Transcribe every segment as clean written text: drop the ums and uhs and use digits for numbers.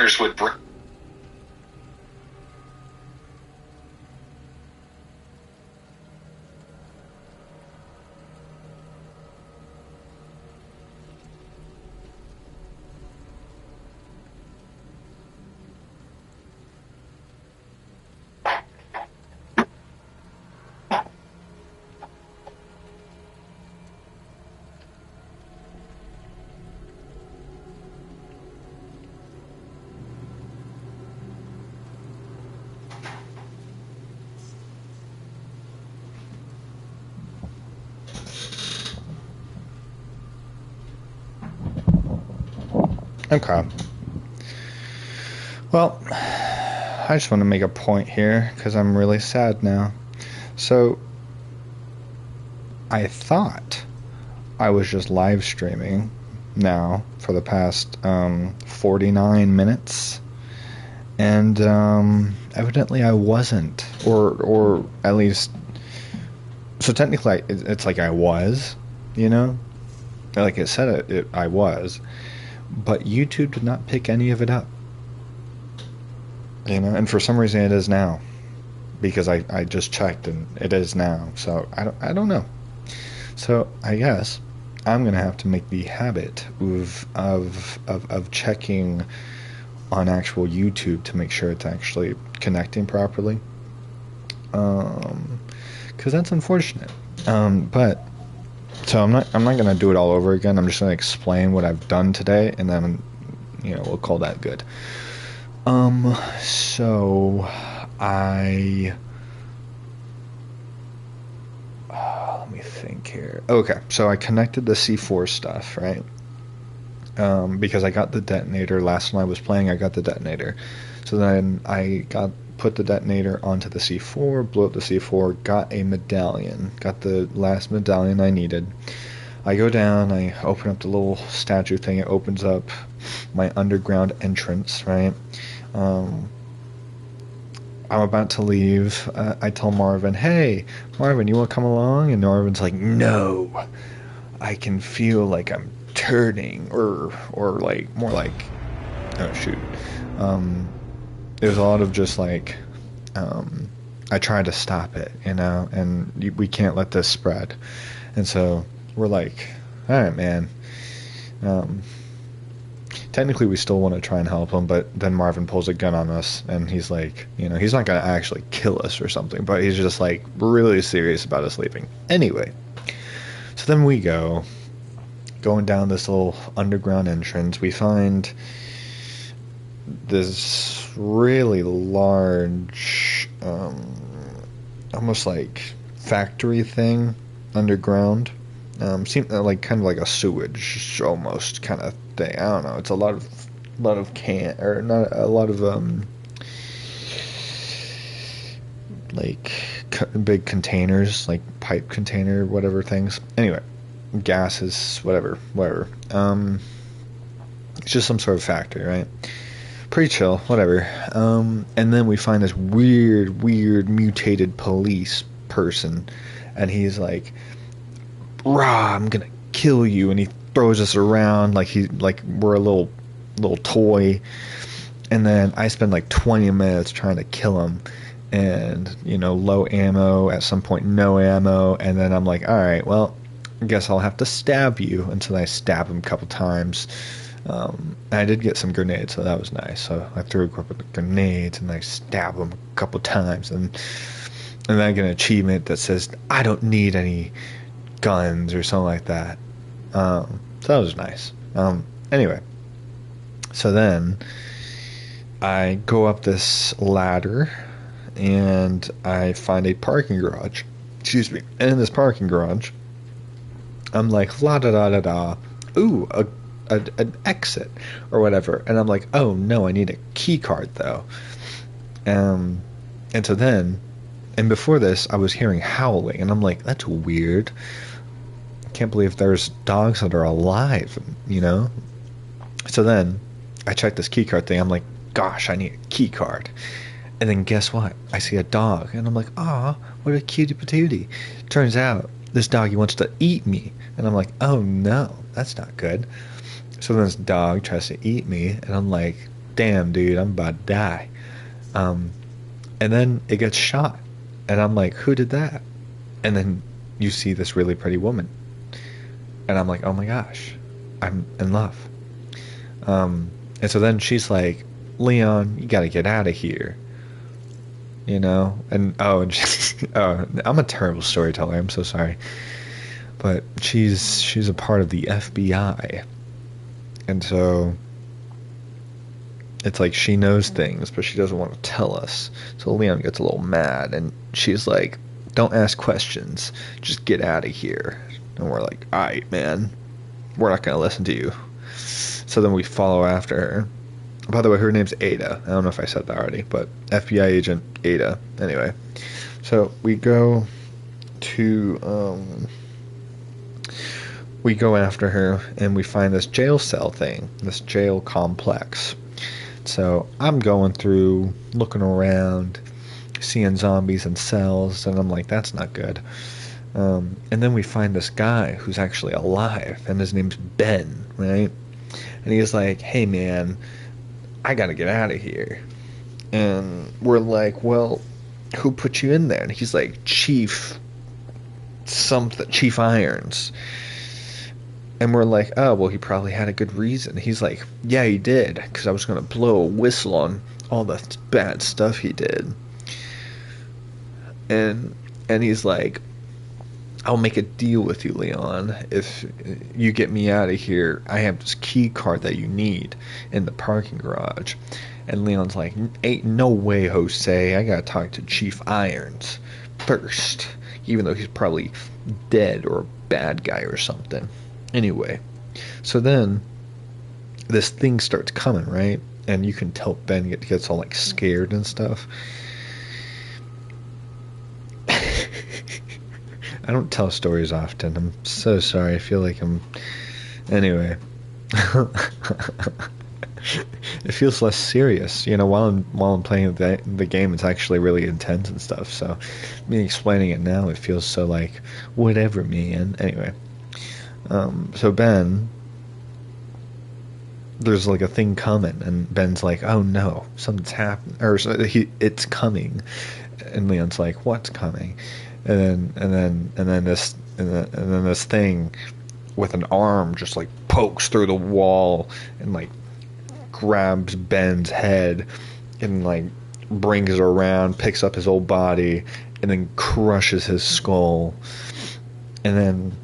listeners would bring. Okay. Well, I just want to make a point here because I'm really sad now. So, I thought I was just live streaming now for the past 49 minutes, and evidently I wasn't, or at least, so technically it's like I was, you know, like it said I was, but YouTube did not pick any of it up, you know, and for some reason it is now, because I just checked and it is now, so I don't know. So I guess I'm gonna have to make the habit of checking on actual YouTube to make sure it's actually connecting properly, because that's unfortunate. But so I'm not gonna do it all over again. I'm just gonna explain what I've done today, and then, you know, we'll call that good. So let me think here. Okay, so I connected the C4 stuff, right? Because I got the detonator last time I was playing. I got the detonator, so then I put the detonator onto the C4, blew up the C4, got a medallion, got the last medallion I needed. I go down, I open up the little statue thing. It opens up my underground entrance, right? I'm about to leave. I tell Marvin, "Hey, Marvin, you want to come along?" And Marvin's like, "No, I can feel like I'm turning," or like more like, oh shoot. There's a lot of just like, I tried to stop it, you know, and we can't let this spread. And so we're like, all right, man. Technically, we still want to try and help him, but then Marvin pulls a gun on us, and he's like, you know, he's not going to actually kill us or something, but he's just like really serious about us leaving. Anyway, so then we going down this little underground entrance. We find this really large, almost like factory thing underground. Seemed like kind of like a sewage almost kind of thing. I don't know. It's a lot of like big containers, like pipe container, whatever things. Anyway, gases, whatever. It's just some sort of factory, right? Pretty chill, whatever. And then we find this weird mutated police person, and he's like, "Rah, I'm gonna kill you," and he throws us around like we're a little toy. And then I spend like 20 minutes trying to kill him, and, you know, low ammo, at some point no ammo, and then I'm like, all right, well, I guess I'll have to stab you, until I stab him a couple times. And I did get some grenades, so that was nice. So I threw a couple of grenades and I stabbed him a couple times, and then I get an achievement that says I don't need any guns or something like that. So that was nice. Anyway, so then I go up this ladder and I find a parking garage. Excuse me. And in this parking garage, I'm like, la da da da da. Ooh, an exit or whatever. And I'm like, oh no, I need a key card though. And so then, and before this, I was hearing howling, and I'm like, that's weird. I can't believe there's dogs that are alive, you know? So then I check this key card thing. I'm like, gosh, I need a key card. And then guess what? I see a dog, and I'm like, ah, what a cutie patootie. Turns out this doggy wants to eat me, and I'm like, oh no, that's not good. So then this dog tries to eat me, and I'm like, damn, dude, I'm about to die. Um, and then it gets shot. And I'm like, who did that? And then you see this really pretty woman. And I'm like, oh my gosh, I'm in love. And so then she's like, Leon, you gotta get out of here. You know? And, oh, I'm a terrible storyteller. I'm so sorry. But she's a part of the FBI. And so it's like she knows things, but she doesn't want to tell us. So Leon gets a little mad, and she's like, don't ask questions. Just get out of here. And we're like, all right, man. We're not going to listen to you. So then we follow after her. By the way, her name's Ada. I don't know if I said that already, but FBI agent Ada. Anyway. So we go to... we go after her, and we find this jail cell thing, this jail complex. So I'm going through, looking around, seeing zombies in cells, and I'm like, that's not good. And then we find this guy who's actually alive, and his name's Ben, right? And he's like, hey man, I gotta get out of here. And we're like, well, who put you in there? And he's like, Chief Irons. And we're like, oh, well, he probably had a good reason. He's like, yeah, he did, because I was going to blow a whistle on all the bad stuff he did. And he's like, I'll make a deal with you, Leon. If you get me out of here, I have this key card that you need in the parking garage. And Leon's like, ain't no way, Jose. I got to talk to Chief Irons first, even though he's probably dead or a bad guy or something. Anyway, so then this thing starts coming, right? And you can tell Ben gets all like scared and stuff. I don't tell stories often. I'm so sorry. I feel like I'm... Anyway. It feels less serious. You know, while I'm playing the game, it's actually really intense and stuff. So me explaining it now, it feels so like, whatever, man. Anyway. So Ben, there's like a thing coming, and Ben's like, "Oh no, something's happening," or it's coming, and Leon's like, "What's coming?" And then this thing with an arm just like pokes through the wall and like grabs Ben's head and like brings it around, picks up his old body, and then crushes his skull, and then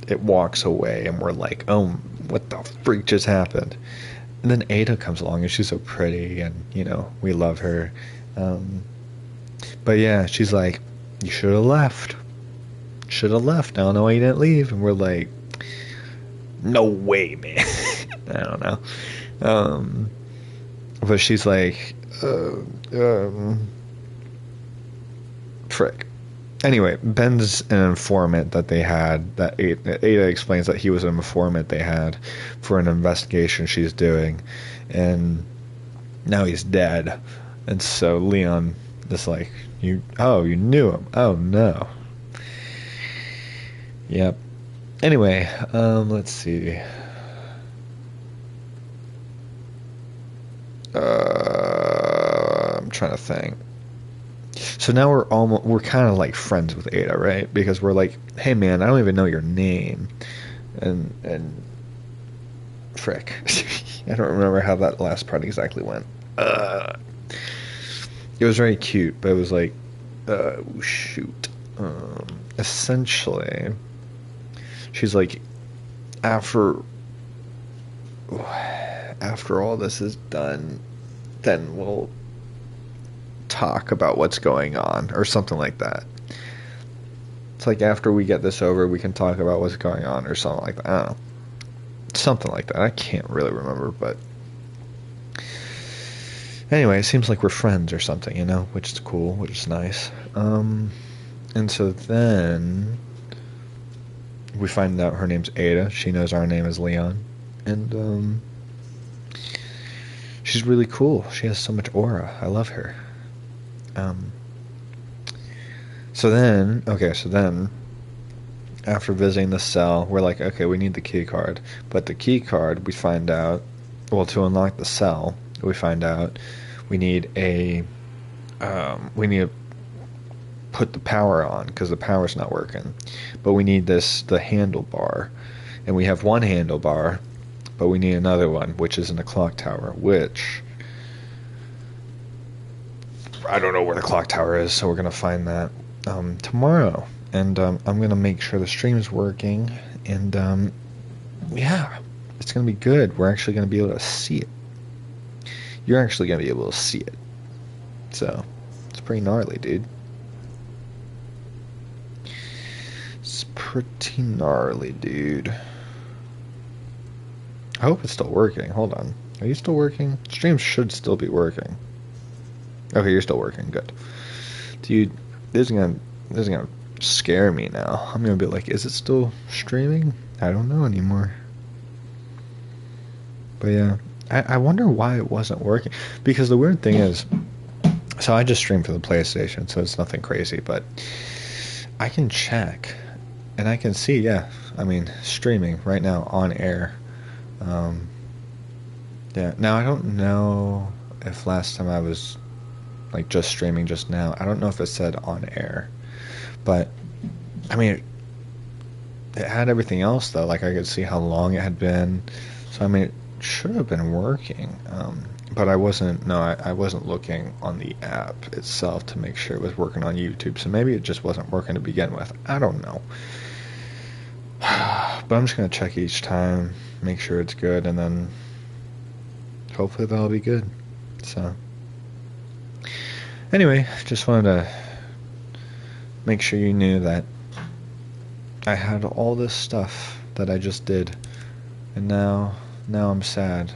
it walks away, and we're like, oh, what the freak just happened? And then Ada comes along, and she's so pretty, and, you know, we love her. But yeah, she's like, you should have left. Should have left. I don't know why you didn't leave. And we're like, no way, man. I don't know. But she's like, frick. Anyway, Ben's an informant that they had, that Ada explains that he was an informant they had for an investigation she's doing, and now he's dead. And so Leon is like, you knew him. Oh no. Yep. Anyway, let's see. I'm trying to think. So now we're kind of like friends with Ada, right? Because we're like, hey man, I don't even know your name, and frick, I don't remember how that last part exactly went. It was very cute, but it was like, shoot. Essentially, she's like, after all this is done, then we'll talk about what's going on, or something like that. It's like, after we get this over, we can talk about what's going on, or something like that. I don't know. Something like that. I can't really remember, but anyway, it seems like we're friends or something, you know, which is cool, which is nice. And so then we find out her name's Ada. She knows our name is Leon, and she's really cool. She has so much aura. I love her. So then after visiting the cell, we're like, okay, we need the key card. But the key card, we find out, well, to unlock the cell, we find out we need we need to put the power on because the power's not working. But we need the handlebar, and we have one handlebar, but we need another one, which is in the clock tower, which I don't know where the clock tower is, so we're gonna find that tomorrow, and I'm gonna make sure the stream's working, and yeah, it's gonna be good. We're actually gonna be able to see it. You're actually gonna be able to see it, so it's pretty gnarly, dude. It's pretty gnarly, dude. I hope it's still working. Hold on. Are you still working? Stream should still be working. Okay, you're still working. Good. Dude, this is gonna scare me now. I'm gonna be like, is it still streaming? I don't know anymore. But yeah, I wonder why it wasn't working. Because the weird thing is, so I just stream for the PlayStation, so it's nothing crazy, but I can check, and I can see, yeah, I mean, streaming right now on air. Yeah, now I don't know if last time I was like just streaming just now, I don't know if it said on air, but I mean, it had everything else though, like I could see how long it had been, so I mean, it should have been working, but I wasn't looking on the app itself to make sure it was working on YouTube, so maybe it just wasn't working to begin with. I don't know. But I'm just going to check each time, make sure it's good, and then hopefully that'll be good. So, anyway, just wanted to make sure you knew that I had all this stuff that I just did, and now I'm sad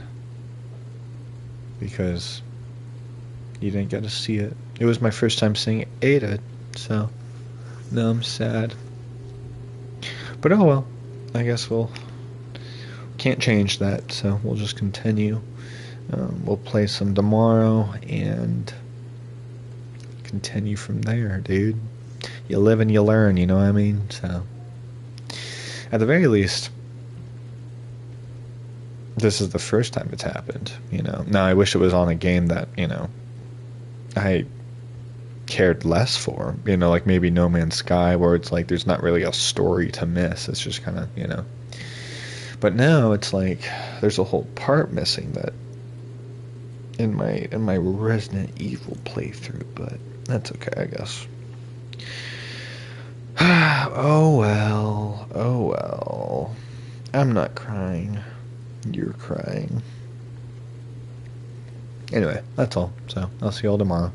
because you didn't get to see it. It was my first time seeing Ada, so now I'm sad. But oh well, I guess can't change that, so we'll just continue. We'll play some tomorrow and continue from there, dude. You live and you learn, you know what I mean? So, at the very least, this is the first time it's happened, you know. Now, I wish it was on a game that, you know, I cared less for, you know, like maybe No Man's Sky, where it's like there's not really a story to miss. It's just kind of, you know. But now it's like there's a whole part missing that in my Resident Evil playthrough, but that's okay, I guess. Oh well. I'm not crying. You're crying. Anyway, that's all. So I'll see you all tomorrow.